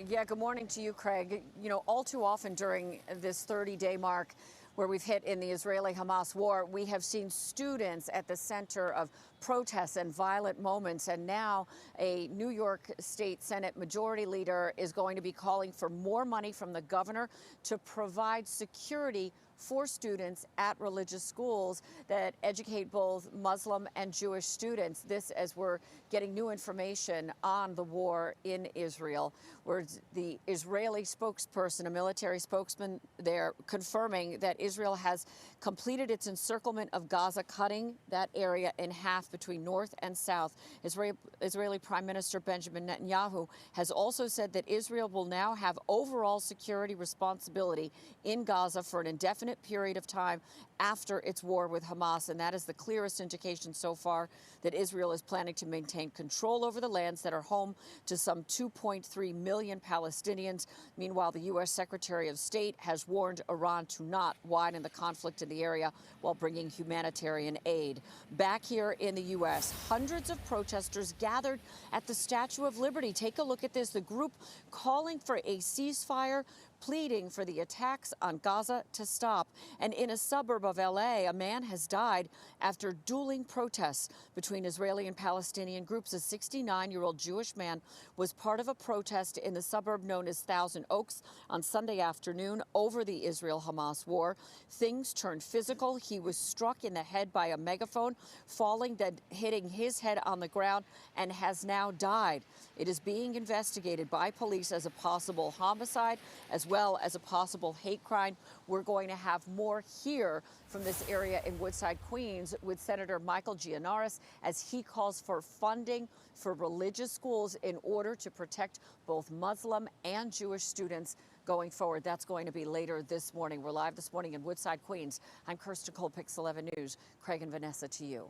Yeah, good morning to you, Craig. You know, all too often during this 30-day mark where we've hit in the Israeli-Hamas war, we have seen students at the center of protests and violent moments. And now a New York State Senate Majority Leader is going to be calling for more money from the governor to provide security for students at religious schools that educate both Muslim and Jewish students. This as we're getting new information on the war in Israel, where the Israeli spokesperson, a military spokesman there, confirming that Israel has completed its encirclement of Gaza, cutting that area in half between north and south. Israeli Prime Minister Benjamin Netanyahu has also said that Israel will now have overall security responsibility in Gaza for an indefinite period of time after its war with Hamas. And that is the clearest indication so far that Israel is planning to maintain control over the lands that are home to some 2.3 million Palestinians. Meanwhile, the U.S. Secretary of State has warned Iran to not widen the conflict in the area while bringing humanitarian aid. Back here in the U.S., hundreds of protesters gathered at the Statue of Liberty. Take a look at this. The group calling for a ceasefire, pleading for the attacks on Gaza to stop. And in a suburb of L.A., a man has died after dueling protests between Israeli and Palestinian groups. A 69-year-old Jewish man was part of a protest in the suburb known as Thousand Oaks on Sunday afternoon over the Israel-Hamas war. Things turned physical. He was struck in the head by a megaphone, falling, then hitting his head on the ground, and has now died. It is being investigated by police as a possible homicide, as well as a possible hate crime. We're going to have more here from this area in Woodside, Queens, with Senator Michael Gianaris as he calls for funding for religious schools in order to protect both Muslim and Jewish students going forward. That's going to be later this morning. We're live this morning in Woodside, Queens. I'm Kirsten Cole, Pix 11 News. Craig and Vanessa, to you.